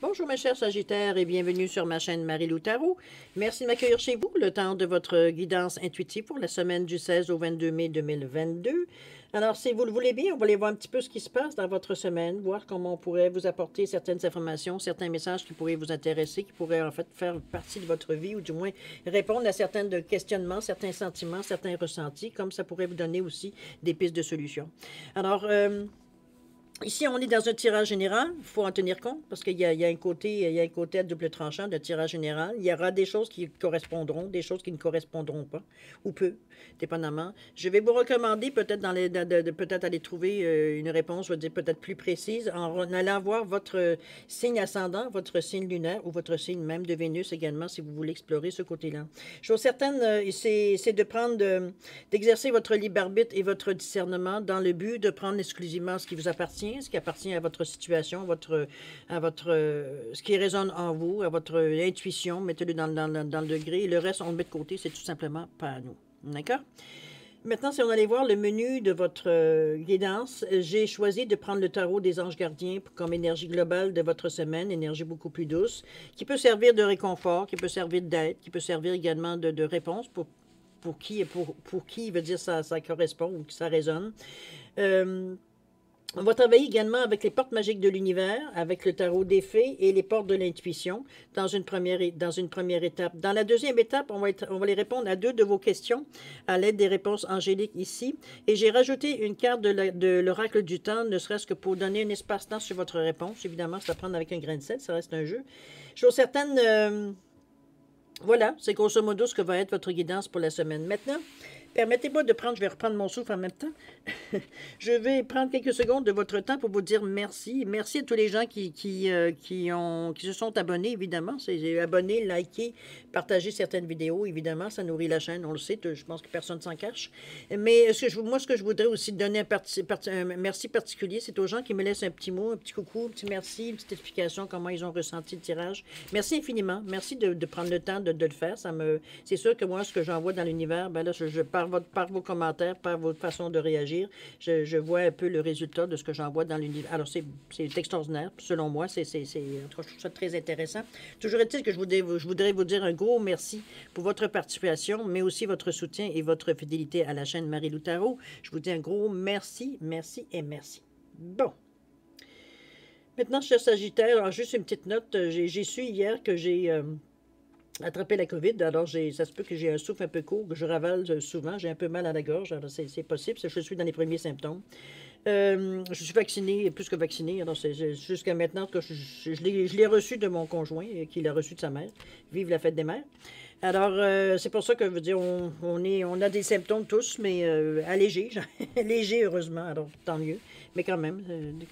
Bonjour mes chers Sagittaires et bienvenue sur ma chaîne Marie-Lou Tarot. Merci de m'accueillir chez vous, le temps de votre guidance intuitive pour la semaine du 16 au 22 mai 2022. Alors, si vous le voulez bien, on va aller voir un petit peu ce qui se passe dans votre semaine, voir comment on pourrait vous apporter certaines informations, certains messages qui pourraient vous intéresser, qui pourraient en fait faire partie de votre vie ou du moins répondre à certains questionnements, certains sentiments, certains ressentis, comme ça pourrait vous donner aussi des pistes de solutions. Alors, ici, on est dans un tirage général, il faut en tenir compte, parce qu'il y a un côté à double tranchant de tirage général. Il y aura des choses qui correspondront, des choses qui ne correspondront pas, ou peu, dépendamment. Je vais vous recommander peut-être peut-être aller trouver une réponse, je veux dire peut-être plus précise, en allant voir votre signe ascendant, votre signe lunaire, ou votre signe même de Vénus également, si vous voulez explorer ce côté-là. Chose certaine, c'est de prendre, d'exercer votre libre arbitre et votre discernement dans le but de prendre exclusivement ce qui vous appartient, ce qui appartient à votre situation, ce qui résonne en vous, à votre intuition, mettez-le dans le degré, et le reste, on le met de côté, c'est tout simplement pas à nous. D'accord? Maintenant, si on allait voir le menu de votre guidance, j'ai choisi de prendre le tarot des anges gardiens comme énergie globale de votre semaine, énergie beaucoup plus douce, qui peut servir de réconfort, qui peut servir d'aide, qui peut servir également de réponse pour qui veut dire ça correspond ou que ça résonne. On va travailler également avec les portes magiques de l'univers, avec le tarot des fées et les portes de l'intuition dans une première étape. Dans la deuxième étape, on va les répondre à 2 de vos questions à l'aide des réponses angéliques ici. Et j'ai rajouté une carte de l'oracle du temps, ne serait-ce que pour donner un espace-temps sur votre réponse. Évidemment, c'est à prendre avec un grain de sel, ça reste un jeu. Chose certaine, voilà, c'est grosso modo ce que va être votre guidance pour la semaine. Maintenant, permettez-moi de prendre, je vais reprendre mon souffle en même temps. Je vais prendre quelques secondes de votre temps pour vous dire merci. Merci à tous les gens qui se sont abonnés, évidemment. C'est abonnés, liker, partager certaines vidéos, évidemment. Ça nourrit la chaîne, on le sait. Je pense que personne ne s'en cache. Mais ce que je voudrais aussi donner un merci particulier, c'est aux gens qui me laissent un petit mot, un petit coucou, un petit merci, une petite explication, comment ils ont ressenti le tirage. Merci infiniment. Merci de prendre le temps de le faire. C'est sûr que moi, ce que j'envoie dans l'univers, ben là, par vos commentaires, par votre façon de réagir, je vois un peu le résultat de ce que j'envoie dans l'univers. Alors, c'est extraordinaire. Selon moi, je trouve ça très intéressant. Toujours est-il que je voudrais vous dire un gros merci pour votre participation, mais aussi votre soutien et votre fidélité à la chaîne Marie-Lou Tarot. Je vous dis un gros merci, merci et merci. Bon. Maintenant, cher Sagittaire, alors juste une petite note. J'ai su hier que j'ai attrapé la COVID, alors ça se peut que j'ai un souffle un peu court, que je ravale souvent, j'ai un peu mal à la gorge, alors c'est possible, je suis dans les premiers symptômes. Je suis vaccinée, plus que vaccinée, alors c'est jusqu'à maintenant que je l'ai reçu de mon conjoint, qui l'a reçu de sa mère. Vive la fête des mères. Alors, c'est pour ça que je veux dire, on a des symptômes tous, mais allégés, légers heureusement, alors tant mieux. Mais quand même,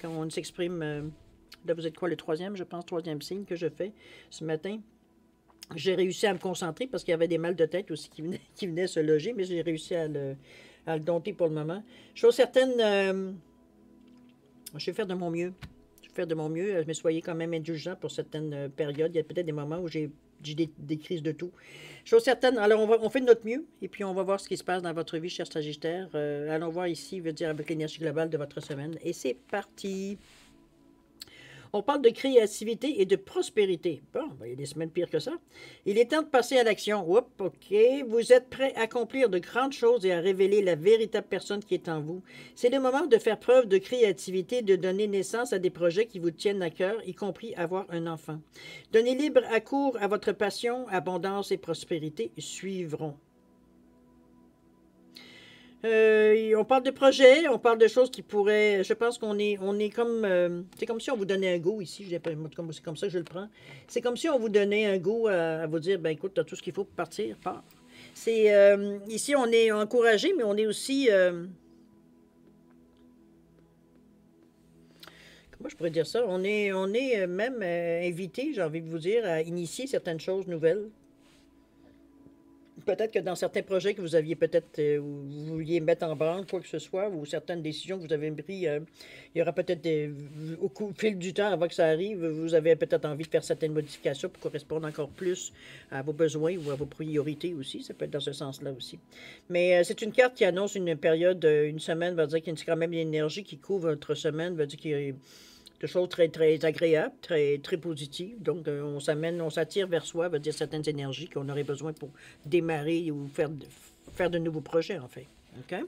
quand on s'exprime, là vous êtes quoi, le troisième, je pense, troisième signe que je fais ce matin. J'ai réussi à me concentrer parce qu'il y avait des mal de tête aussi qui venaient se loger, mais j'ai réussi à le dompter pour le moment. Chose certaine, je vais faire de mon mieux. Je vais faire de mon mieux, mais soyez quand même indulgents pour certaines périodes. Il y a peut-être des moments où j'ai des crises de tout. Chose certaine, alors on fait de notre mieux et puis on va voir ce qui se passe dans votre vie, cher Sagittaire. Allons voir ici, veut dire avec l'énergie globale de votre semaine. Et c'est parti! On parle de créativité et de prospérité. Bon, ben, il y a des semaines pires que ça. Il est temps de passer à l'action. Oups, OK. Vous êtes prêt à accomplir de grandes choses et à révéler la véritable personne qui est en vous. C'est le moment de faire preuve de créativité, de donner naissance à des projets qui vous tiennent à cœur, y compris avoir un enfant. Donnez libre à court à votre passion, abondance et prospérité suivront. On parle de projets, on parle de choses qui pourraient... Je pense qu'on est comme... c'est comme si on vous donnait un go ici, c'est comme ça que je le prends. C'est comme si on vous donnait un go à vous dire, ben écoute, tu as tout ce qu'il faut pour partir, pars. Ici, on est encouragé, mais on est aussi... comment je pourrais dire ça? On est même invité, j'ai envie de vous dire, à initier certaines choses nouvelles. Peut-être que dans certains projets que vous aviez peut-être, vous vouliez mettre en branle, quoi que ce soit, ou certaines décisions que vous avez prises, il y aura peut-être, au fil du temps, avant que ça arrive, vous avez peut-être envie de faire certaines modifications pour correspondre encore plus à vos besoins ou à vos priorités aussi. Ça peut être dans ce sens-là aussi. Mais c'est une carte qui annonce une période, une semaine, va dire qu'il y a quand même une énergie qui couvre votre semaine, va dire qu'il y a de choses très, très agréables, très, très positives. Donc, on s'attire vers soi, veut dire certaines énergies qu'on aurait besoin pour démarrer ou faire de nouveaux projets, en fait. OK?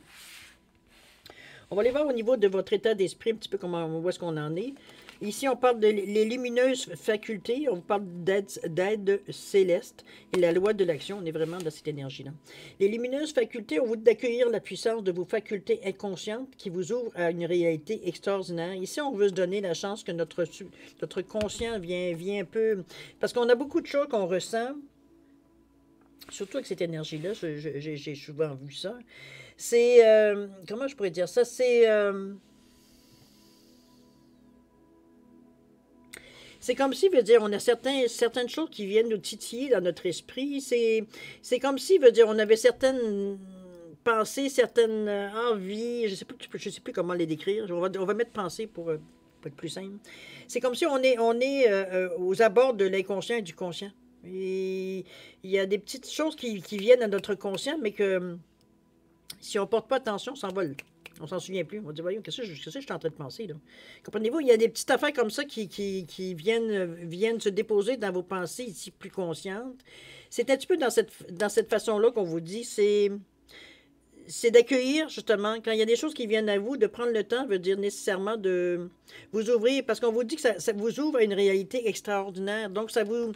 On va aller voir au niveau de votre état d'esprit, un petit peu où est-ce qu'on en est. Ici, on parle de les lumineuses facultés, on parle d'aide céleste et la loi de l'action. On est vraiment dans cette énergie-là. Les lumineuses facultés, on vous dit d'accueillir la puissance de vos facultés inconscientes qui vous ouvrent à une réalité extraordinaire. Ici, on veut se donner la chance que notre conscient vient un peu... Parce qu'on a beaucoup de choses qu'on ressent, surtout avec cette énergie-là, j'ai souvent vu ça. C'est... comment je pourrais dire ça? C'est comme si, veut dire, on a certaines choses qui viennent nous titiller dans notre esprit. C'est comme si, veut dire, on avait certaines pensées, certaines envies. Je sais plus comment les décrire. On va mettre pensée pour être plus simple. C'est comme si on est aux abords de l'inconscient et du conscient. Et il y a des petites choses qui viennent à notre conscient, mais que si on ne porte pas attention, on s'envole. On s'en souvient plus. On dit, voyons, qu'est-ce que je suis en train de penser, là? Comprenez-vous, il y a des petites affaires comme ça qui viennent se déposer dans vos pensées ici plus conscientes. C'est un petit peu dans cette façon-là qu'on vous dit, c'est d'accueillir, justement, quand il y a des choses qui viennent à vous, de prendre le temps, veut dire nécessairement de vous ouvrir, parce qu'on vous dit que ça vous ouvre à une réalité extraordinaire. Donc, ça vous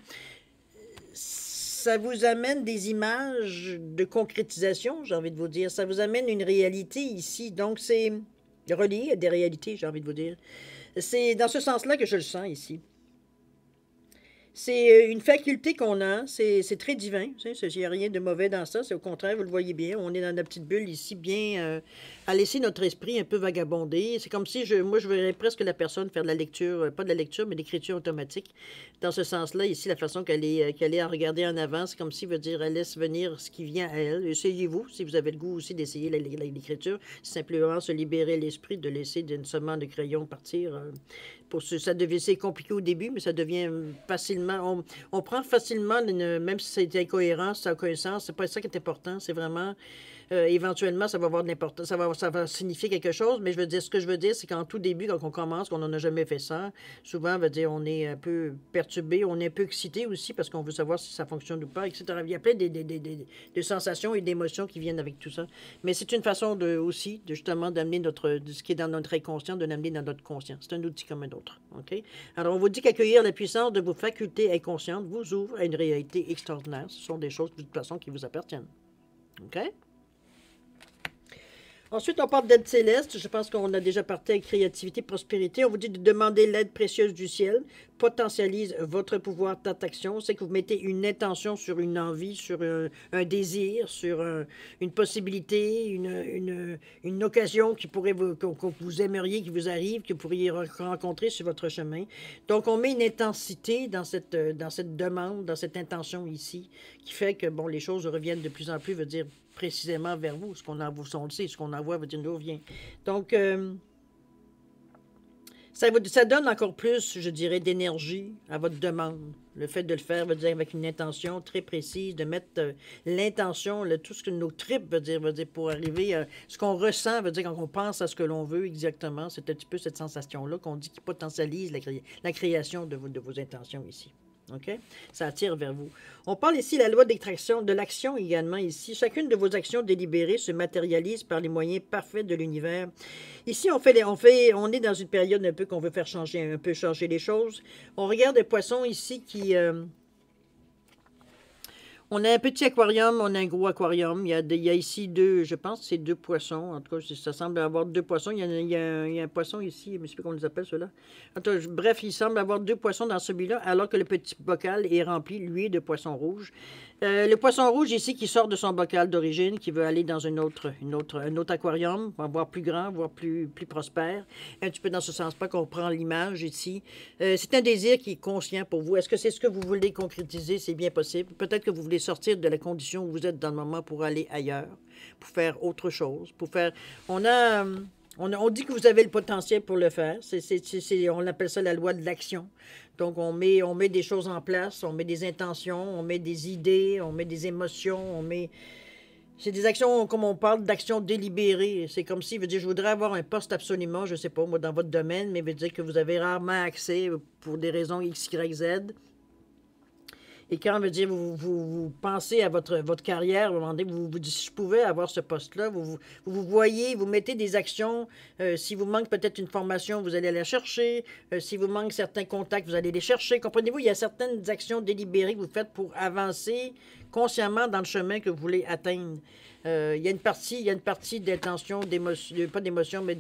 amène des images de concrétisation, j'ai envie de vous dire. Ça vous amène une réalité ici. Donc, c'est relié à des réalités, j'ai envie de vous dire. C'est dans ce sens-là que je le sens ici. C'est une faculté qu'on a, c'est très divin, il n'y a rien de mauvais dans ça, c'est au contraire, vous le voyez bien, on est dans notre petite bulle ici, bien à laisser notre esprit un peu vagabonder. C'est comme si, moi je verrais presque la personne faire de la lecture, pas de la lecture, mais de l'écriture automatique. Dans ce sens-là, ici, la façon qu'elle est à regarder en avant, c'est comme si, veut dire, elle laisse venir ce qui vient à elle. Essayez-vous, si vous avez le goût aussi d'essayer l'écriture, simplement se libérer l'esprit, de laisser d'une semence de crayon partir. Ça devient compliqué au début, mais ça devient facilement... On prend facilement, même si c'est incohérent, ça n'a aucun sens, c'est pas ça qui est important, c'est vraiment... éventuellement, ça va avoir de l'importance, ça va signifier quelque chose, mais ce que je veux dire, c'est qu'en tout début, quand on commence, qu'on n'en a jamais fait ça, souvent, veut dire, on est un peu perturbé, on est un peu excité aussi, parce qu'on veut savoir si ça fonctionne ou pas, etc. Il y a plein de sensations et d'émotions qui viennent avec tout ça. Mais c'est une façon aussi, justement, d'amener ce qui est dans notre inconscient, de l'amener dans notre conscient. C'est un outil comme un autre. OK? Alors, on vous dit qu'accueillir la puissance de vos facultés inconscientes vous ouvre à une réalité extraordinaire. Ce sont des choses, de toute façon, qui vous appartiennent. OK? Ensuite, on parle d'aide céleste. Je pense qu'on a déjà parlé avec créativité, prospérité. On vous dit de demander l'aide précieuse du ciel. Potentialise votre pouvoir d'attraction. C'est que vous mettez une intention sur une envie, sur un désir, sur une possibilité, une occasion que vous aimeriez, qui vous arrive, que vous pourriez rencontrer sur votre chemin. Donc, on met une intensité dans cette demande, dans cette intention ici, qui fait que, bon, les choses reviennent de plus en plus, veut dire précisément vers vous. Ce qu'on envoie, on le sait, ce qu'on envoie veut dire d'où vient. Donc, ça donne encore plus, je dirais, d'énergie à votre demande. Le fait de le faire veut dire avec une intention très précise, de mettre l'intention, tout ce que nos tripes veut dire pour arriver à ce qu'on ressent, veut dire quand on pense à ce que l'on veut exactement. C'est un petit peu cette sensation-là qu'on dit qui potentialise la création de vos intentions ici. OK? Ça attire vers vous. On parle ici de la loi d'extraction, de l'action également ici. Chacune de vos actions délibérées se matérialise par les moyens parfaits de l'univers. Ici, on est dans une période un peu qu'on veut faire changer les choses. On regarde les poissons ici qui... on a un petit aquarium, on a un gros aquarium. Il y a ici je pense que c'est 2 poissons. En tout cas, ça semble avoir 2 poissons. Il y a un poisson ici, je ne sais pas comment on les appelle, ceux-là. Bref, il semble avoir 2 poissons dans celui-là, alors que le petit bocal est rempli, lui, de poissons rouges. Le poisson rouge ici qui sort de son bocal d'origine, qui veut aller dans un autre aquarium, voire plus grand, voire plus prospère. Un petit peu dans ce sens-là qu'on prend l'image ici. C'est un désir qui est conscient pour vous. Est-ce que c'est ce que vous voulez concrétiser? C'est bien possible. Peut-être que vous voulez sortir de la condition où vous êtes dans le moment pour aller ailleurs, pour faire autre chose, pour faire... On dit que vous avez le potentiel pour le faire. On appelle ça la loi de l'action. Donc, on met des choses en place, on met des intentions, on met des idées, on met des émotions, C'est des actions, comme on parle d'actions délibérées. C'est comme si, veut dire, je voudrais avoir un poste absolument, je ne sais pas, moi, dans votre domaine, mais veut dire que vous avez rarement accès pour des raisons X, Y, Z. Et quand, veut dire, vous pensez à votre carrière, à un moment donné, vous dites, si je pouvais avoir ce poste-là, vous voyez, vous mettez des actions. Si vous manque peut-être une formation, vous allez la chercher. Si vous manque certains contacts, vous allez les chercher. Comprenez-vous, il y a certaines actions délibérées que vous faites pour avancer consciemment dans le chemin que vous voulez atteindre. Il y a une partie d'intention, pas d'émotion, mais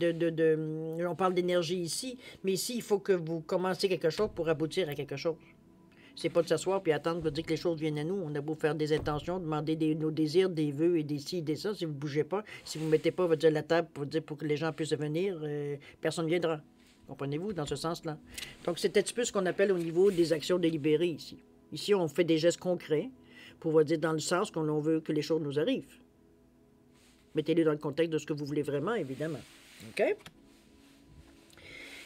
on parle d'énergie ici, mais ici, il faut que vous commenciez quelque chose pour aboutir à quelque chose. C'est pas de s'asseoir puis attendre pour dire que les choses viennent à nous. On a beau faire des intentions, demander nos désirs, des vœux et des ci et des ça. Si vous ne bougez pas, si vous ne mettez pas la table pour que les gens puissent venir, personne ne viendra. Comprenez-vous, dans ce sens-là? Donc, c'est un petit peu ce qu'on appelle au niveau des actions délibérées ici. Ici, on fait des gestes concrets pour dire dans le sens qu'on veut que les choses nous arrivent. Mettez-les dans le contexte de ce que vous voulez vraiment, évidemment. OK?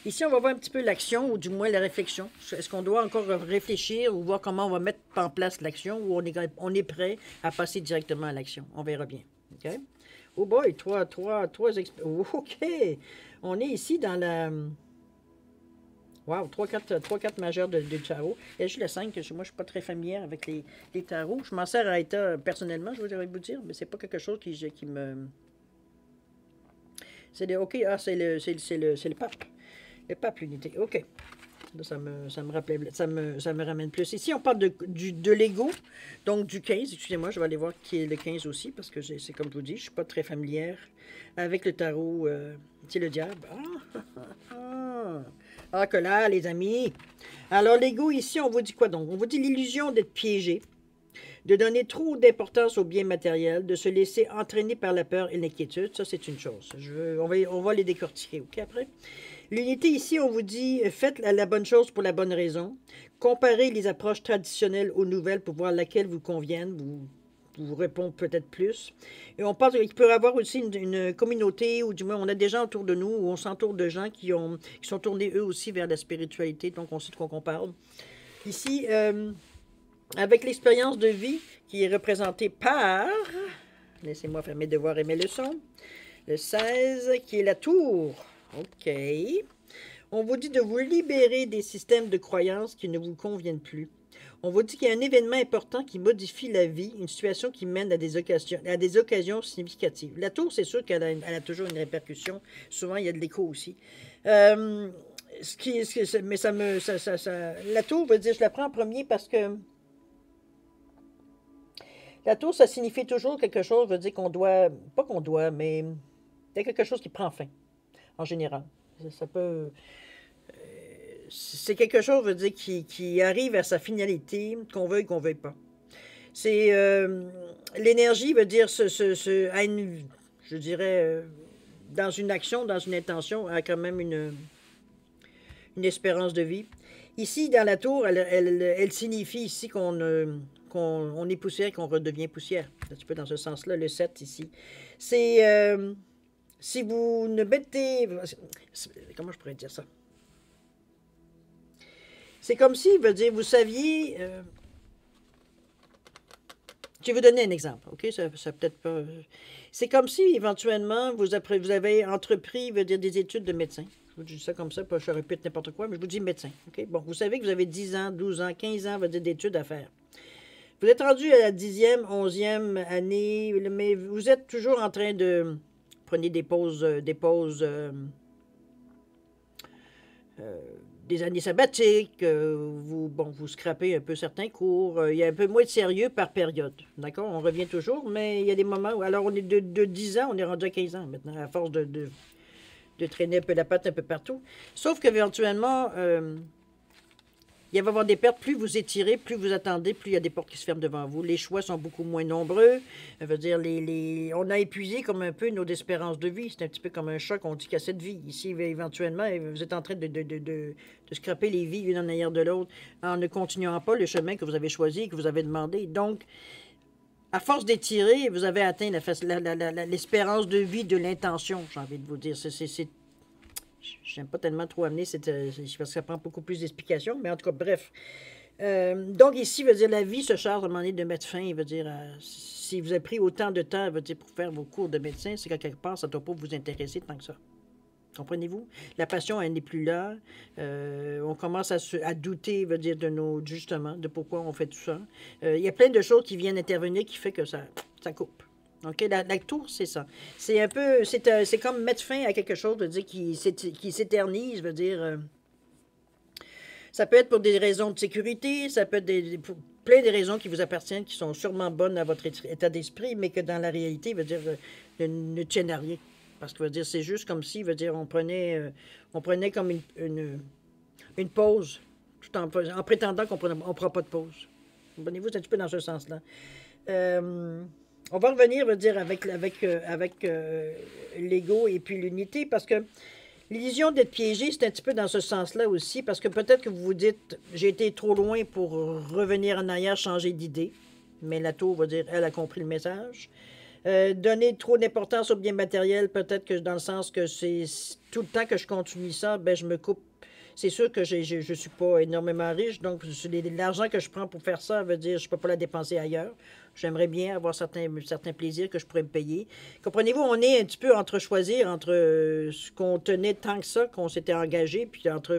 Ici, on va voir un petit peu l'action, ou du moins la réflexion. Est-ce qu'on doit encore réfléchir ou voir comment on va mettre en place l'action, ou on est prêt à passer directement à l'action? On verra bien. OK? Oh boy, trois OK! On est ici dans la... Wow, 3 cartes majeures de tarot. Il y a juste le 5, moi je ne suis pas très familière avec les tarots. Je m'en sers à état personnellement, je voudrais vous dire, mais c'est pas quelque chose qui me... C'est le... OK, c'est le pape. Le pape, l'unité. OK. Ça me rappelait, ça me ramène plus. Ici, on parle de l'ego, donc du 15. Excusez-moi, je vais aller voir qui est le 15 aussi, parce que c'est comme je vous dis, je ne suis pas très familière avec le tarot. C'est le diable. Ah, que là, les amis. Alors, l'ego, ici, on vous dit quoi donc? On vous dit l'illusion d'être piégé, de donner trop d'importance au bien matériel, de se laisser entraîner par la peur et l'inquiétude. Ça, c'est une chose. On va les décortiquer, OK, après? L'unité ici, on vous dit, faites la bonne chose pour la bonne raison. Comparez les approches traditionnelles aux nouvelles pour voir laquelle vous conviennent, vous répond peut-être plus. Et on parle qu'il peut y avoir aussi une communauté, ou du moins on a des gens autour de nous, où on s'entoure de gens qui sont tournés eux aussi vers la spiritualité, donc on sait de quoi on parle. Ici, avec l'expérience de vie qui est représentée par, laissez-moi faire mes devoirs et mes leçons, le 16, qui est la tour. OK. On vous dit de vous libérer des systèmes de croyances qui ne vous conviennent plus. On vous dit qu'il y a un événement important qui modifie la vie, une situation qui mène à des occasions significatives. La tour, c'est sûr qu'elle a toujours une répercussion. Souvent, il y a de l'écho aussi. Mais la tour veut dire, je la prends en premier parce que la tour, ça signifie toujours quelque chose, veut dire qu'on doit, pas qu'on doit, mais il y a quelque chose qui prend fin. En général. Ça peut... c'est quelque chose, veut dire, qui arrive à sa finalité, qu'on veuille pas. C'est... l'énergie veut dire, je dirais, dans une action, dans une intention, a quand même une espérance de vie. Ici, dans la tour, elle signifie ici qu'on est poussière et qu'on redevient poussière. Un petit peu dans ce sens-là, le 7 ici. C'est... si vous ne mettez... Comment je pourrais dire ça? C'est comme si, veut dire, vous saviez... je vais vous donner un exemple, OK? Ça peut-être pas... C'est comme si, éventuellement, vous avez entrepris, veut dire, des études de médecin. Je vous dis ça comme ça, pas je répète n'importe quoi, mais je vous dis médecin, OK? Bon, vous savez que vous avez 10 ans, 12 ans, 15 ans, veut dire, d'études à faire. Vous êtes rendu à la 10e, 11e année, mais vous êtes toujours en train de... Prenez des pauses, des années sabbatiques, vous scrapez un peu certains cours, il y a un peu moins de sérieux par période, d'accord? On revient toujours, mais il y a des moments où, alors on est de 10 ans, on est rendu à 15 ans maintenant, à force de traîner un peu la patte un peu partout. Sauf qu'éventuellement, il va y avoir des pertes, plus vous étirez, plus vous attendez, plus il y a des portes qui se ferment devant vous. Les choix sont beaucoup moins nombreux. Ça veut dire, on a épuisé comme un peu nos espérances de vie. C'est un petit peu comme un choc, on dit qu'il y a cette vie. Ici, éventuellement, vous êtes en train de scraper les vies l'une en arrière de l'autre en ne continuant pas le chemin que vous avez choisi, que vous avez demandé. Donc, à force d'étirer, vous avez atteint l'espérance de vie de l'intention, j'ai envie de vous dire. J'aime pas tellement trop amener parce que ça prend beaucoup plus d'explications, mais en tout cas, bref. Donc ici, veut dire, la vie se charge à un moment donné de mettre fin, veut dire, si vous avez pris autant de temps, veut dire, pour faire vos cours de médecin, c'est qu'à quelque part, ça ne doit pas vous intéresser tant que ça. Comprenez-vous? La passion, elle n'est plus là. On commence à douter, veut dire, de nos, justement, de pourquoi on fait tout ça. Il y a plein de choses qui viennent intervenir qui fait que ça coupe. OK? La tour, c'est ça. C'est un peu, c'est comme mettre fin à quelque chose, veut dire, qui s'éternise, veut dire, ça peut être pour des raisons de sécurité, ça peut être pour plein de raisons qui vous appartiennent, qui sont sûrement bonnes à votre état d'esprit, mais que dans la réalité, veut dire, ne tiennent à rien. Parce que veut dire, c'est juste comme si, veut dire, on prenait comme une pause, tout en prétendant qu'on ne prend pas de pause. Comprenez-vous, c'est un petit peu dans ce sens-là. On va revenir, veut dire, avec l'ego et puis l'unité, parce que l'illusion d'être piégé, c'est un petit peu dans ce sens-là aussi, parce que peut-être que vous vous dites, j'ai été trop loin pour revenir en arrière, changer d'idée, mais la tour va dire, elle a compris le message. Donner trop d'importance au bien matériel, peut-être que dans le sens que c'est tout le temps que je continue ça, ben je me coupe. C'est sûr que je ne suis pas énormément riche, donc l'argent que je prends pour faire ça veut dire que je ne peux pas la dépenser ailleurs. J'aimerais bien avoir certains plaisirs que je pourrais me payer. Comprenez-vous, on est un petit peu entre choisir entre ce qu'on tenait tant que ça, qu'on s'était engagé, puis entre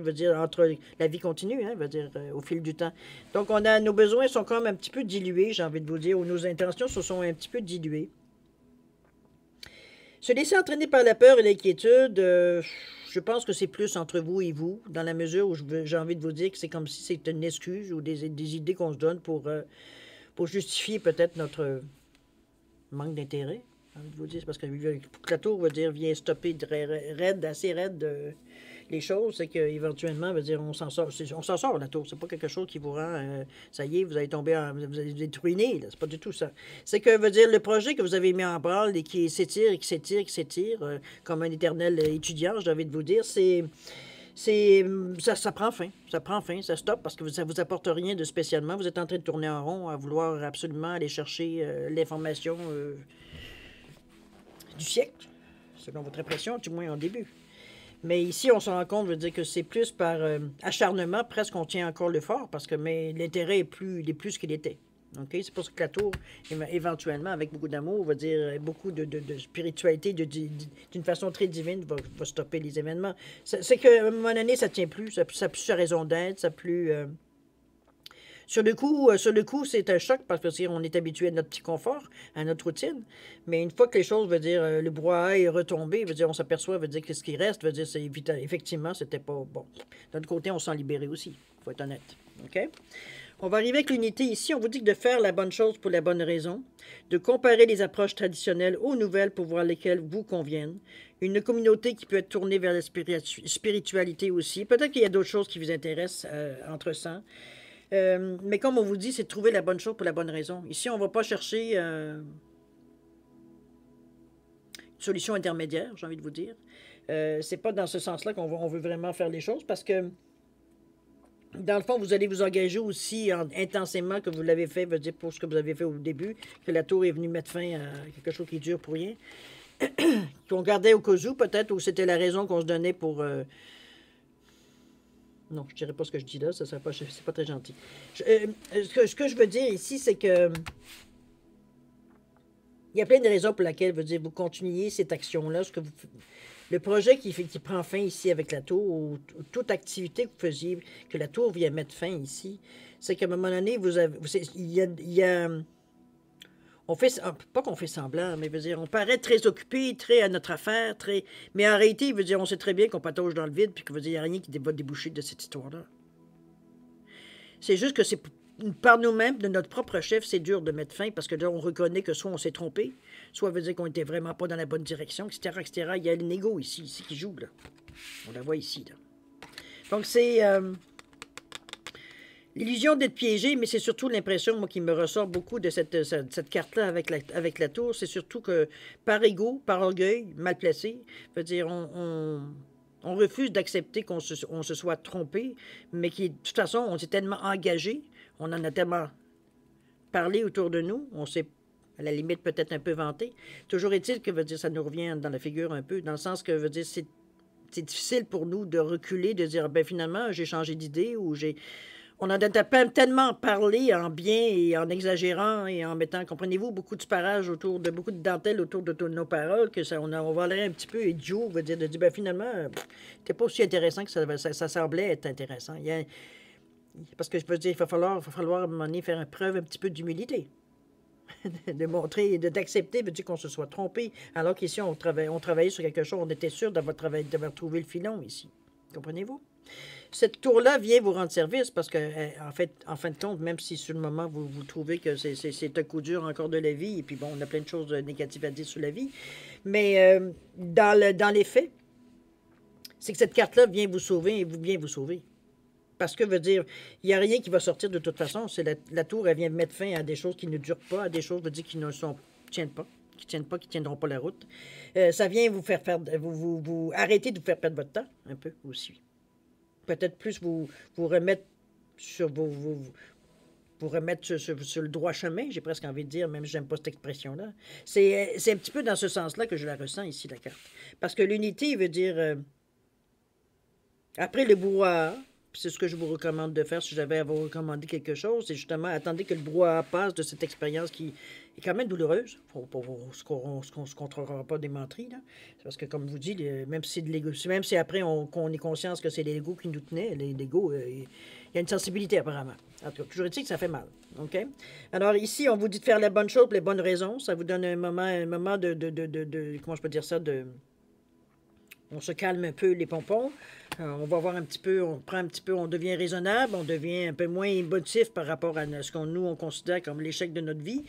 la vie continue, hein, veut dire au fil du temps. Donc nos besoins sont quand même un petit peu dilués, j'ai envie de vous dire, ou nos intentions se sont un petit peu diluées. Se laisser entraîner par la peur et l'inquiétude, je pense que c'est plus entre vous et vous, dans la mesure où j'ai envie de vous dire que c'est comme si c'était une excuse ou des idées qu'on se donne pour justifier peut-être notre manque d'intérêt. J'ai envie de vous dire, c'est parce que la tour veut dire vient stopper assez raide les choses, c'est qu'éventuellement, veut dire on s'en sort la tour. C'est pas quelque chose qui vous rend, ça y est, vous allez tomber, vous êtes ruiné. C'est pas du tout ça. C'est que veut dire le projet que vous avez mis en branle et qui s'étire et qui s'étire, qui s'étire, comme un éternel étudiant, j'ai envie de vous dire, ça prend fin. Ça prend fin, ça stoppe parce que ça ne vous apporte rien de spécialement. Vous êtes en train de tourner en rond à vouloir absolument aller chercher l'information du siècle, selon votre impression, du moins en début. Mais ici, on se rend compte, veut dire que c'est plus par acharnement, presque on tient encore le fort, parce que l'intérêt il est plus qu'il était. Okay? C'est pour ça que la tour, éventuellement, avec beaucoup d'amour, va dire beaucoup de spiritualité, d'une façon très divine, va stopper les événements. C'est qu'à un moment donné, ça ne tient plus, ça n'a plus sa raison d'être, ça n'a plus... Sur le coup, c'est un choc parce que on est habitué à notre petit confort, à notre routine. Mais une fois que les choses, veut dire, le brouhaha est retombé, veut dire, on s'aperçoit, veut dire que ce qui reste, veut dire, c'est effectivement, c'était pas bon. D'un autre côté, on s'en libérait aussi, il faut être honnête. OK? On va arriver avec l'unité ici. On vous dit que de faire la bonne chose pour la bonne raison, de comparer les approches traditionnelles aux nouvelles pour voir lesquelles vous conviennent. Une communauté qui peut être tournée vers la spiritualité aussi. Peut-être qu'il y a d'autres choses qui vous intéressent entre ça. Mais comme on vous dit, c'est de trouver la bonne chose pour la bonne raison. Ici, on ne va pas chercher une solution intermédiaire, j'ai envie de vous dire. C'est pas dans ce sens-là qu'on veut vraiment faire les choses parce que, dans le fond, vous allez vous engager aussi intensément que vous l'avez fait, veut dire pour ce que vous avez fait au début, que la tour est venue mettre fin à quelque chose qui dure pour rien. Qu'on gardait au cas où, peut-être, ou c'était la raison qu'on se donnait pour... Non, je ne dirais pas ce que je dis là, ça c'est pas très gentil. Ce que je veux dire ici, c'est que il y a plein de raisons pour lesquelles vous continuez cette action-là. Le projet qui prend fin ici avec la tour, ou toute activité que vous faisiez, que la tour vient mettre fin ici, c'est qu'à un moment donné, il y a on fait, pas qu'on fait semblant, mais veut dire, on paraît très occupé, très à notre affaire, mais en réalité, veut dire, on sait très bien qu'on patauge dans le vide, puis qu'il n'y a rien qui va déboucher de cette histoire-là. C'est juste que c'est par nous-mêmes, de notre propre chef, c'est dur de mettre fin, parce que là, on reconnaît que soit on s'est trompé, soit veut dire qu'on n'était vraiment pas dans la bonne direction, etc., etc. Il y a l'ego ici qui joue, là. On la voit ici, là. Donc, c'est... l'illusion d'être piégé, mais c'est surtout l'impression, moi, qui me ressort beaucoup de cette carte-là avec la tour, c'est surtout que par ego, par orgueil, mal placé, veut dire, on refuse d'accepter qu'on se soit trompé, mais de toute façon, on s'est tellement engagé, on en a tellement parlé autour de nous, on s'est, à la limite, peut-être un peu vanté. Toujours est-il que, veut dire, ça nous revient dans la figure un peu, dans le sens que, veut dire, c'est difficile pour nous de reculer, de dire, ben finalement, j'ai changé d'idée, ou On en a tellement parlé en bien et en exagérant et en mettant, comprenez-vous, beaucoup de sparage autour de, beaucoup de dentelle autour de nos paroles, que ça, on va l'air un petit peu idiot, veut dire, de dire, ben finalement, c'était pas aussi intéressant que ça semblait être intéressant. Parce que je veux dire, il va falloir à un moment donné faire preuve un petit peu d'humilité. De montrer, d'accepter, veut dire qu'on se soit trompé. Alors qu'ici, on travaillait sur quelque chose, on était sûr d'avoir trouvé le filon ici. Comprenez-vous? Cette tour-là vient vous rendre service parce que, en fin de compte, même si sur le moment, vous trouvez que c'est un coup dur encore de la vie, et puis bon, on a plein de choses négatives à dire sur la vie, mais dans les faits, c'est que cette carte-là vient vous sauver et vient vous sauver. Parce que, veut dire, il n'y a rien qui va sortir de toute façon. C'est la tour, elle vient mettre fin à des choses qui ne durent pas, à des choses, veut dire, qui ne tiennent pas, qui tiendront pas la route. Ça vient vous faire vous arrêter de vous faire perdre votre temps, un peu aussi. Peut-être plus vous remettre sur vous remettre sur le droit chemin, j'ai presque envie de dire, même si j'aime pas cette expression-là. C'est un petit peu dans ce sens-là que je la ressens ici, la carte. Parce que l'unité veut dire, après le brouhaha, c'est ce que je vous recommande de faire si j'avais à vous recommander quelque chose, c'est justement attendez que le brouhaha passe de cette expérience qui est quand même douloureuse. On se contrôlera pas des menteries, là. C'est parce que, comme je vous dis, même si après qu'on ait conscience que c'est l'ego qui nous tenait, l'ego, il y a une sensibilité apparemment. En tout cas, toujours dit que ça fait mal. OK? Alors ici, on vous dit de faire la bonne chose pour les bonnes raisons. Ça vous donne un moment de comment je peux dire ça, on se calme un peu les pompons, on va voir un petit peu, on prend un petit peu, on devient raisonnable, on devient un peu moins émotif par rapport à ce qu'on nous on considère comme l'échec de notre vie.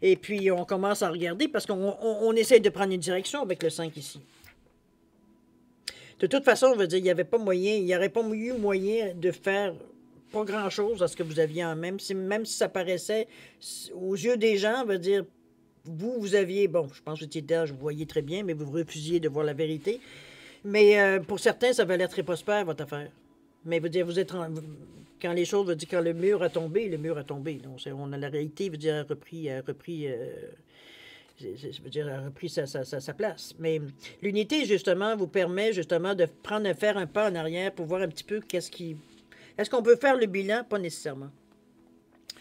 Et puis on commence à regarder parce qu'on essaie de prendre une direction avec le 5 ici. De toute façon, on veut dire, il n'y avait pas moyen, il n'y aurait pas eu moyen de faire pas grand-chose à ce que vous aviez en même si ça paraissait aux yeux des gens, on veut dire, vous aviez, bon, je pense que j'étais d'âge, vous voyez très bien, mais vous refusiez de voir la vérité. Mais pour certains, ça va l'air très prospère, votre affaire. Mais vous êtes quand les choses, veut dire, quand le mur a tombé, le mur a tombé. Donc, on a la réalité, veut dire, a repris sa place. Mais l'unité, justement, vous permet justement de faire un pas en arrière pour voir un petit peu est-ce qu'on peut faire le bilan? Pas nécessairement.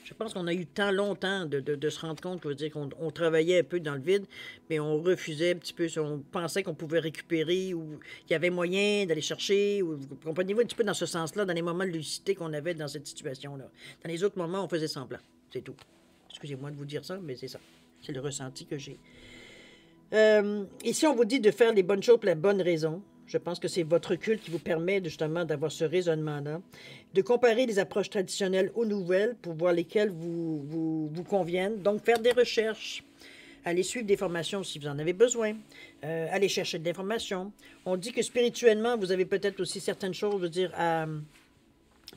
Je pense qu'on a eu tant longtemps de se rendre compte qu'on travaillait un peu dans le vide, mais on refusait un petit peu, on pensait qu'on pouvait récupérer ou qu'il y avait moyen d'aller chercher. Vous comprenez-vous un petit peu dans ce sens-là, dans les moments de lucidité qu'on avait dans cette situation-là. Dans les autres moments, on faisait semblant. C'est tout. Excusez-moi de vous dire ça, mais c'est ça. C'est le ressenti que j'ai. Ici, on vous dit de faire les bonnes choses pour la bonne raison. Je pense que c'est votre culte qui vous permet justement d'avoir ce raisonnement-là, de comparer les approches traditionnelles aux nouvelles pour voir lesquelles vous conviennent. Donc, faire des recherches, aller suivre des formations si vous en avez besoin, aller chercher de l'information. On dit que spirituellement, vous avez peut-être aussi certaines choses, je veux dire,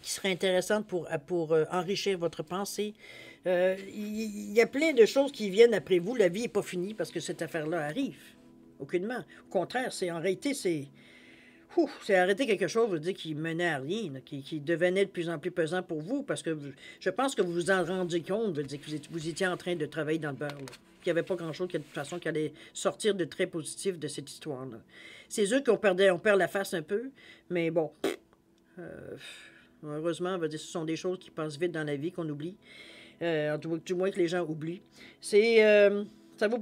qui seraient intéressantes pour enrichir votre pensée. Il y a plein de choses qui viennent après vous. La vie n'est pas finie parce que cette affaire-là arrive. Aucunement. Au contraire, en réalité, c'est arrêter quelque chose, je veux dire, qui menait à rien, là, qui devenait de plus en plus pesant pour vous, parce que je pense que vous vous en rendiez compte, je veux dire, que vous étiez en train de travailler dans le beurre, qu'il n'y avait pas grand-chose, de toute façon, qui allait sortir de très positif de cette histoire-là. C'est eux qu'on perd la face un peu, mais bon, heureusement, je veux dire, ce sont des choses qui passent vite dans la vie, qu'on oublie, du moins que les gens oublient. Ça vous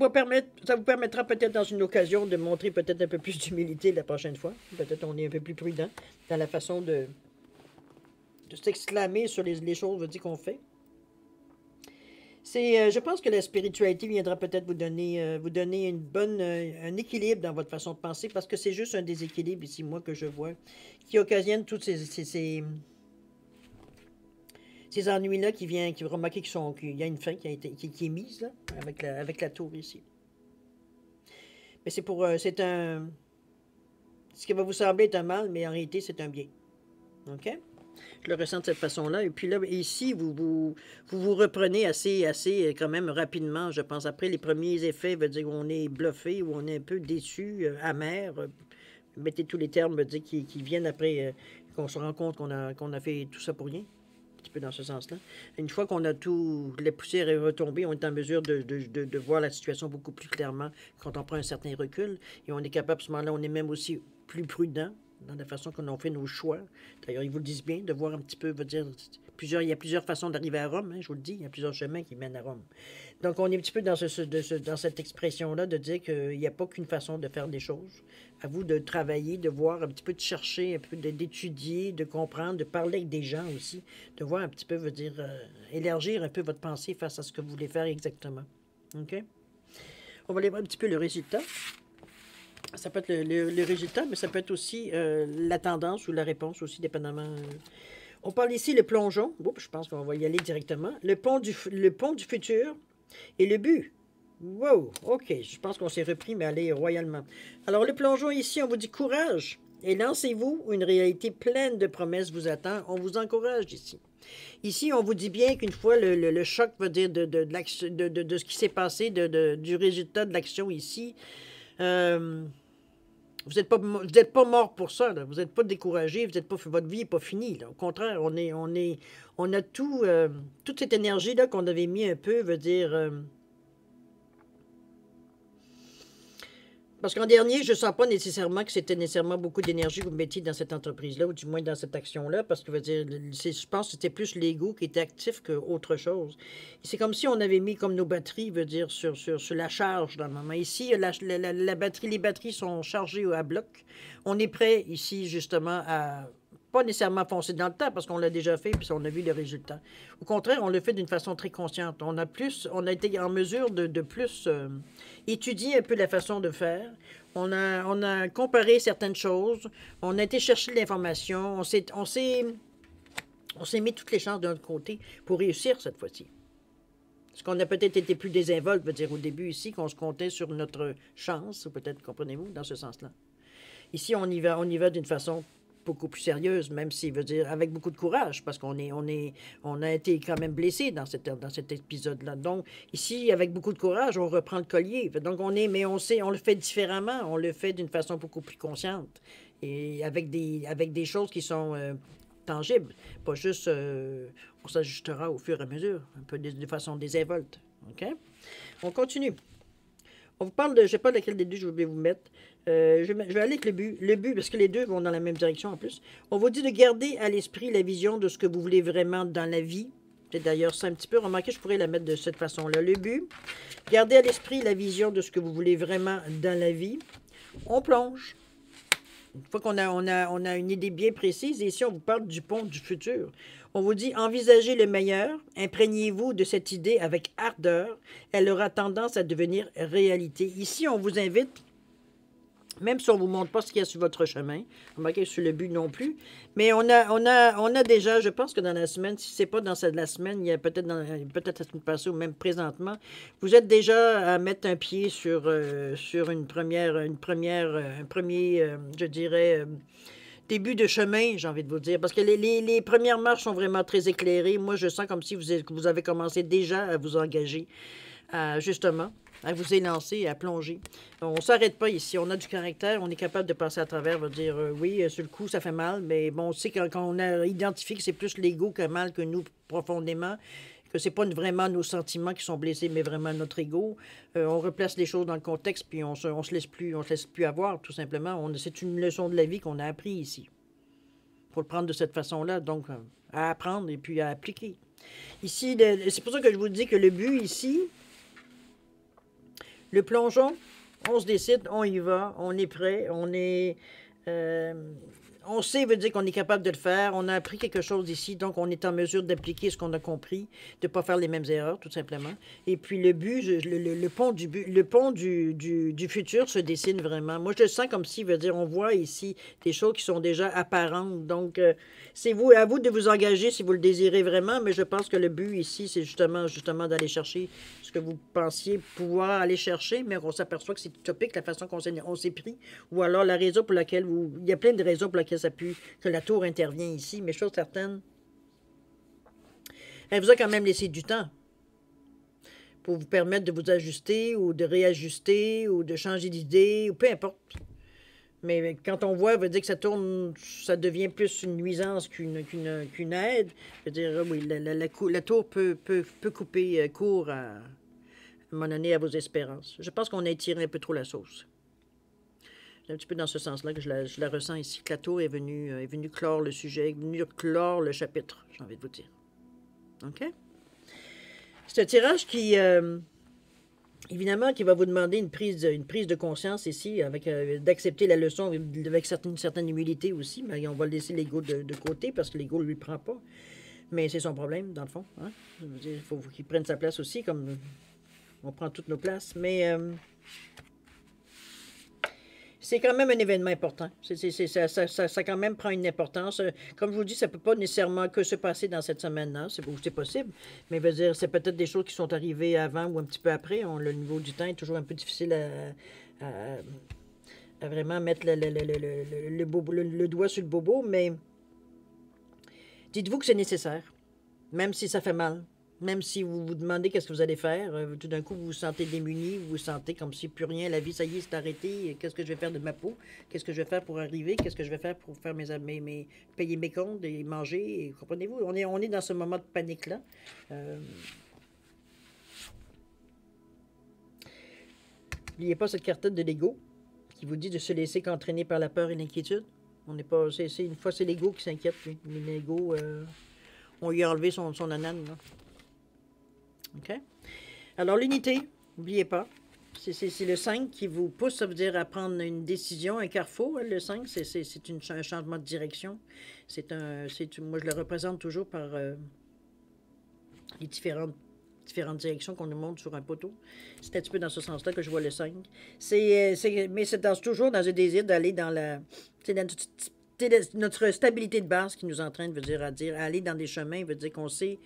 permettra peut-être dans une occasion de montrer peut-être un peu plus d'humilité la prochaine fois. Peut-être on est un peu plus prudent dans la façon de s'exclamer sur les choses qu'on fait. Je pense que la spiritualité viendra peut-être vous donner un équilibre dans votre façon de penser, parce que c'est juste un déséquilibre ici, moi, que je vois, qui occasionne toutes ces ennuis-là qui vous remarquez qu'il y a une fin qui est mise là, avec la tour ici. Mais ce qui va vous sembler être un mal, mais en réalité, c'est un bien. OK? Je le ressens de cette façon-là. Et puis là, ici, vous reprenez assez quand même rapidement, je pense. Après les premiers effets, veut dire qu'on est bluffé ou on est un peu déçu, amer. Mettez tous les termes qui viennent après qu'on se rend compte qu'on a fait tout ça pour rien. Un petit peu dans ce sens-là. Une fois qu'on a tout, la poussière est retombée, on est en mesure de voir la situation beaucoup plus clairement quand on prend un certain recul. Et on est capable, à ce moment-là, on est même aussi plus prudent dans la façon qu'on a fait nos choix. D'ailleurs, ils vous le disent bien, de voir un petit peu, veut dire, il y a plusieurs façons d'arriver à Rome, hein, je vous le dis, il y a plusieurs chemins qui mènent à Rome. Donc, on est un petit peu dans, dans cette expression-là de dire qu'il n'y a pas qu'une façon de faire des choses. À vous de travailler, de voir un petit peu, de chercher, un peu d'étudier, de comprendre, de parler avec des gens aussi, de voir un petit peu, veut dire, élargir un peu votre pensée face à ce que vous voulez faire exactement. OK? On va aller voir un petit peu le résultat. Ça peut être le résultat, mais ça peut être aussi la tendance ou la réponse aussi, dépendamment. On parle ici le plongeon. Oups, je pense qu'on va y aller directement. Le pont du futur et le but. Wow, OK. Je pense qu'on s'est repris, mais allez, royalement. Alors, le plongeon ici, on vous dit courage et lancez-vous. Une réalité pleine de promesses vous attend. On vous encourage ici. Ici, on vous dit bien qu'une fois le choc, veut dire, de ce qui s'est passé, du résultat de l'action ici, vous n'êtes pas mort pour ça, là. Vous n'êtes pas découragé, votre vie n'est pas finie, là. Au contraire, on a tout, toute cette énergie-là qu'on avait mis un peu, veut dire... parce qu'en dernier, je ne sens pas nécessairement que c'était nécessairement beaucoup d'énergie que vous mettiez dans cette entreprise-là, ou du moins dans cette action-là, parce que je pense que c'était plus l'ego qui était actif qu'autre chose. C'est comme si on avait mis comme nos batteries, veut dire, sur la charge dans le moment. Ici, la batterie, les batteries sont chargées à bloc. On est prêt ici, justement, à pas nécessairement foncer dans le temps, parce qu'on l'a déjà fait, puis on a vu le résultat. Au contraire, on le fait d'une façon très consciente. On a été en mesure de plus étudier un peu la façon de faire. On a comparé certaines choses. On a été chercher l'information. On s'est mis toutes les chances d'un côté pour réussir cette fois-ci. Parce qu'on a peut-être été plus désinvolte, veut dire au début ici, qu'on se comptait sur notre chance, ou peut-être, comprenez-vous, dans ce sens-là. Ici, on y va d'une façon beaucoup plus sérieuse, même s'il veut dire avec beaucoup de courage, parce qu'on a été quand même blessé dans cet épisode-là. Donc, ici, avec beaucoup de courage, on reprend le collier. Donc, on le fait différemment, on le fait d'une façon beaucoup plus consciente, et avec des choses qui sont tangibles, pas juste, on s'ajustera au fur et à mesure, un peu de façon désinvolte. OK? On continue. On vous parle de, je ne sais pas laquelle des deux je vais vous mettre. Je vais aller avec le but. Le but, parce que les deux vont dans la même direction en plus. On vous dit de garder à l'esprit la vision de ce que vous voulez vraiment dans la vie. C'est d'ailleurs ça un petit peu. Remarquez, je pourrais la mettre de cette façon-là. Le but, gardez à l'esprit la vision de ce que vous voulez vraiment dans la vie. On plonge. Une fois qu'on a une idée bien précise, et ici on vous parle du pont du futur. On vous dit, envisagez le meilleur, imprégnez-vous de cette idée avec ardeur, elle aura tendance à devenir réalité. Ici, on vous invite, même si on ne vous montre pas ce qu'il y a sur votre chemin, remarquez sur le but non plus, mais on a déjà, je pense que dans la semaine, si ce n'est pas dans la semaine, il y a peut-être la semaine passée ou même présentement, vous êtes déjà à mettre un pied sur un premier, je dirais... début de chemin, j'ai envie de vous dire, parce que les premières marches sont vraiment très éclairées. Moi, je sens comme si vous avez commencé déjà à vous engager, justement, à vous élancer, à plonger. On ne s'arrête pas ici. On a du caractère, on est capable de passer à travers, on va dire, oui, sur le coup, ça fait mal, mais bon, on sait quand on a identifié que c'est plus l'ego que mal que nous, profondément, que c'est pas vraiment nos sentiments qui sont blessés, mais vraiment notre ego. On replace les choses dans le contexte, puis on se laisse plus avoir, tout simplement. C'est une leçon de la vie qu'on a appris ici. Il faut le prendre de cette façon-là, donc à apprendre et puis à appliquer. Ici, c'est pour ça que je vous dis que le but ici, le plongeon, on se décide, on y va, on est prêt, on sait, veut dire qu'on est capable de le faire. On a appris quelque chose ici, donc on est en mesure d'appliquer ce qu'on a compris, de ne pas faire les mêmes erreurs, tout simplement. Et puis le but, le pont du futur se dessine vraiment. Moi, je le sens comme si, veut dire, on voit ici des choses qui sont déjà apparentes. Donc, c'est à vous de vous engager si vous le désirez vraiment, mais je pense que le but ici, c'est justement d'aller chercher ce que vous pensiez pouvoir aller chercher, mais on s'aperçoit que c'est utopique la façon qu'on s'est pris, ou alors la raison pour laquelle il y a plein de raisons pour lesquelles que la tour intervient ici, mais chose certaine, elle vous a quand même laissé du temps pour vous permettre de vous ajuster ou de réajuster ou de changer d'idée, ou peu importe. Mais quand on voit, veut dire que ça tourne, ça devient plus une nuisance qu'une aide. Je veux dire, oui, la tour peut couper court à un moment donné à vos espérances. Je pense qu'on a étiré un peu trop la sauce. C'est un petit peu dans ce sens-là que je la ressens ici, que la tour est venue clore le sujet, est venue clore le chapitre, j'ai envie de vous dire. OK? C'est un tirage qui, évidemment, qui va vous demander une prise de conscience ici, avec d'accepter la leçon avec une certaine humilité aussi, mais on va laisser l'ego de côté parce que l'ego ne lui prend pas. Mais c'est son problème, dans le fond. Hein? Je veux dire, il faut qu'il prenne sa place aussi, comme on prend toutes nos places. Mais c'est quand même un événement important. Ça quand même prend une importance. Comme je vous dis, ça ne peut pas nécessairement que se passer dans cette semaine-là. C'est possible. Mais veut dire, c'est peut-être des choses qui sont arrivées avant ou un petit peu après. Le niveau du temps est toujours un peu difficile à vraiment mettre le doigt sur le bobo. Mais dites-vous que c'est nécessaire. Même si ça fait mal. Même si vous vous demandez qu'est-ce que vous allez faire, tout d'un coup, vous vous sentez démuni, vous vous sentez comme si plus rien, la vie, ça y est, c'est arrêté. Qu'est-ce que je vais faire de ma peau? Qu'est-ce que je vais faire pour arriver? Qu'est-ce que je vais faire pour faire payer mes comptes et manger? Et, comprenez-vous? On est dans ce moment de panique-là. N'oubliez pas cette carte de l'ego qui vous dit de se laisser qu'entraîner par la peur et l'inquiétude. On n'est pas. Une fois, c'est l'ego qui s'inquiète. L'ego, on lui a enlevé son anane, là. OK? Alors, l'unité, n'oubliez pas, c'est le 5 qui vous pousse, ça veut dire à prendre une décision, un carrefour. Le 5, c'est un changement de direction. Moi, je le représente toujours par les différentes directions qu'on nous montre sur un poteau. C'est un petit peu dans ce sens-là que je vois le 5. Mais c'est toujours dans un désir d'aller dans la... C'est notre stabilité de base qui nous entraîne, veut dire, à aller dans des chemins, veut dire qu'on sait...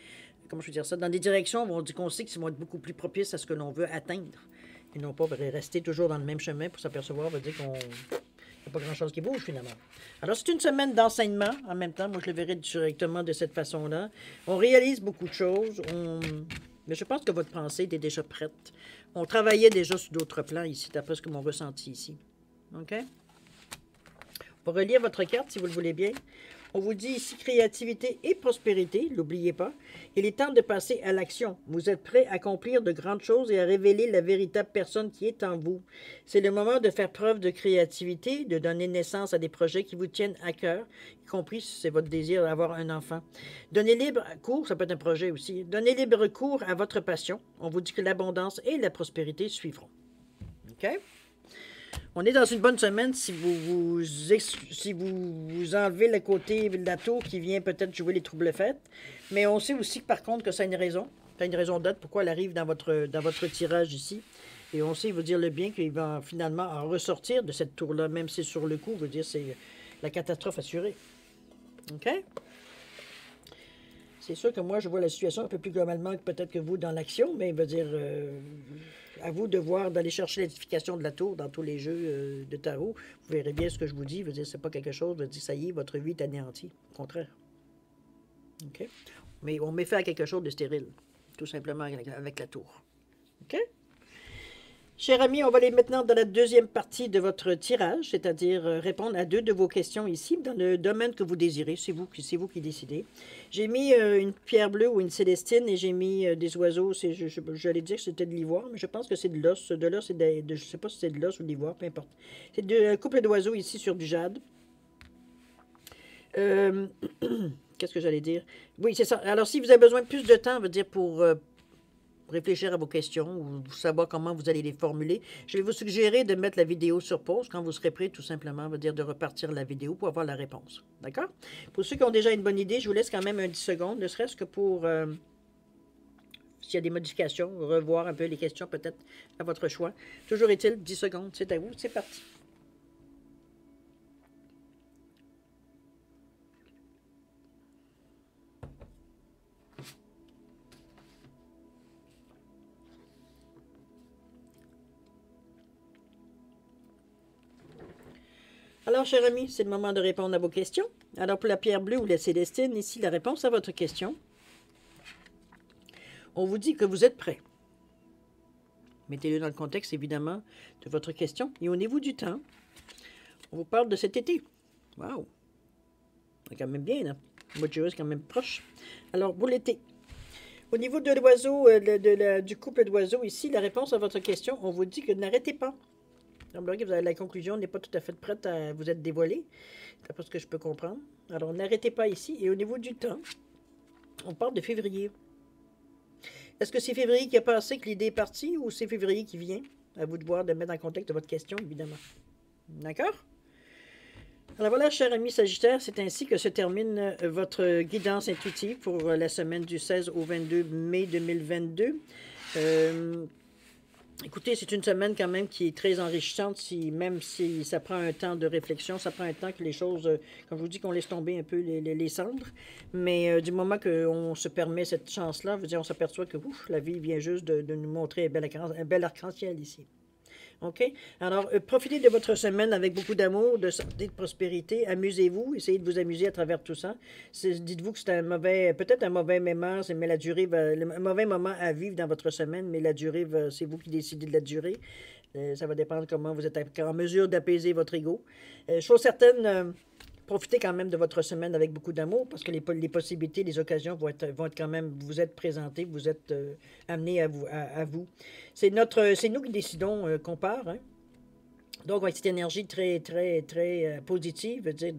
Comment je veux dire ça? Dans des directions, on dit qu'on sait qu'ils vont être beaucoup plus propices à ce que l'on veut atteindre. Et non pas rester toujours dans le même chemin pour s'apercevoir, veut dire qu'on n'y a pas grand-chose qui bouge finalement. Alors, c'est une semaine d'enseignement en même temps. Moi, je le verrai directement de cette façon-là. On réalise beaucoup de choses. Mais je pense que votre pensée était déjà prête. On travaillait déjà sur d'autres plans ici, d'après ce que mon ressenti ici. OK? On va relire votre carte si vous le voulez bien. On vous dit ici créativité et prospérité, n'oubliez pas. Il est temps de passer à l'action. Vous êtes prêt à accomplir de grandes choses et à révéler la véritable personne qui est en vous. C'est le moment de faire preuve de créativité, de donner naissance à des projets qui vous tiennent à cœur, y compris si c'est votre désir d'avoir un enfant. Donnez libre cours, ça peut être un projet aussi. Donnez libre cours à votre passion. On vous dit que l'abondance et la prospérité suivront. OK? On est dans une bonne semaine si vous enlevez le côté de la tour qui vient peut-être jouer les troubles fêtes. Mais on sait aussi par contre que ça a une raison. Ça a une raison d'être pourquoi elle arrive dans votre tirage ici. Et on sait, il veut dire le bien qu'il va finalement en ressortir de cette tour-là, même si sur le coup, veut dire c'est la catastrophe assurée. OK? C'est sûr que moi, je vois la situation un peu plus globalement que peut-être que vous dans l'action, mais il veut dire... à vous de voir, d'aller chercher l'édification de la tour dans tous les jeux de tarot. Vous verrez bien ce que je vous dis. Je veux dire, c'est pas quelque chose de dire, ça y est, votre vie est anéantie. Au contraire. OK? Mais on met fait à quelque chose de stérile, tout simplement avec la tour. OK? Chers amis, on va aller maintenant dans la deuxième partie de votre tirage, c'est-à-dire répondre à 2 de vos questions ici, dans le domaine que vous désirez. C'est vous qui décidez. J'ai mis une pierre bleue ou une célestine et j'ai mis des oiseaux. J'allais dire que c'était de l'ivoire, mais je pense que c'est de l'os. De l'os, je ne sais pas si c'est de l'os ou de l'ivoire, peu importe. C'est un couple d'oiseaux ici sur du jade. Qu'est-ce que j'allais dire? Oui, c'est ça. Alors, si vous avez besoin de plus de temps, veut dire pour réfléchir à vos questions ou savoir comment vous allez les formuler, je vais vous suggérer de mettre la vidéo sur pause quand vous serez prêt, tout simplement, veut dire de repartir la vidéo pour avoir la réponse. D'accord? Pour ceux qui ont déjà une bonne idée, je vous laisse quand même un 10 secondes, ne serait-ce que pour, s'il y a des modifications, revoir un peu les questions peut-être à votre choix. Toujours est-il, 10 secondes, c'est à vous, c'est parti. Alors, chers amis, c'est le moment de répondre à vos questions. Alors, pour la pierre bleue ou la célestine, ici, la réponse à votre question. On vous dit que vous êtes prêt. Mettez-le dans le contexte, évidemment, de votre question. Et au niveau du temps, on vous parle de cet été. Waouh! C'est quand même bien, là. Le mois de juillet, c'est quand même proche. Alors, pour l'été. Au niveau de l'oiseau, du couple d'oiseaux, ici, la réponse à votre question, on vous dit que n'arrêtez pas. Que la conclusion n'est pas tout à fait prête à vous être dévoilée, d'après ce que je peux comprendre. Alors, n'arrêtez pas ici. Et au niveau du temps, On parle de février. Est-ce que c'est février qui a passé, que l'idée est partie, ou c'est février qui vient? À vous de voir, de mettre en contexte de votre question, évidemment. D'accord? Alors voilà, chers amis Sagittaire, c'est ainsi que se termine votre guidance intuitive pour la semaine du 16 au 22 mai 2022. Écoutez, c'est une semaine quand même qui est très enrichissante, même si ça prend un temps de réflexion, ça prend un temps que les choses, comme je vous dis, qu'on laisse tomber un peu les cendres. Mais du moment qu'on se permet cette chance-là, on s'aperçoit que ouf, la vie vient juste de nous montrer un bel arc-en-ciel ici. OK? Alors, profitez de votre semaine avec beaucoup d'amour, de santé, de prospérité. Amusez-vous. Essayez de vous amuser à travers tout ça. Dites-vous que c'est peut-être un mauvais moment, mais la durée un mauvais moment à vivre dans votre semaine, mais la durée c'est vous qui décidez de la durée. Ça va dépendre comment vous êtes en mesure d'apaiser votre ego. Chose certaine, profitez quand même de votre semaine avec beaucoup d'amour parce que les possibilités, les occasions vont être quand même, vous êtes présentés, vous êtes amenés à vous. C'est nous qui décidons qu'on part, hein? Donc, avec cette énergie très, très, très positive, veut dire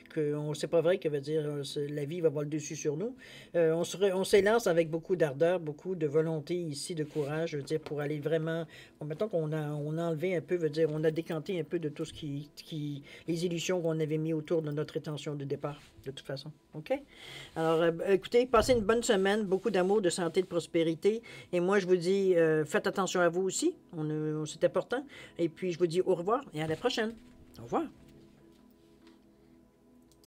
que c'est pas vrai que veut dire la vie va avoir le dessus sur nous. On s'élance avec beaucoup d'ardeur, beaucoup de volonté ici, de courage, veut dire, pour aller vraiment. Mettons qu'on a enlevé un peu, veut dire, on a décanté un peu de tout ce les illusions qu'on avait mis autour de notre intention de départ, de toute façon. OK? Alors, écoutez, passez une bonne semaine, beaucoup d'amour, de santé, de prospérité. Et moi, je vous dis, faites attention à vous aussi. C'est important. Et puis, je vous dis au revoir et à la prochaine. Au revoir.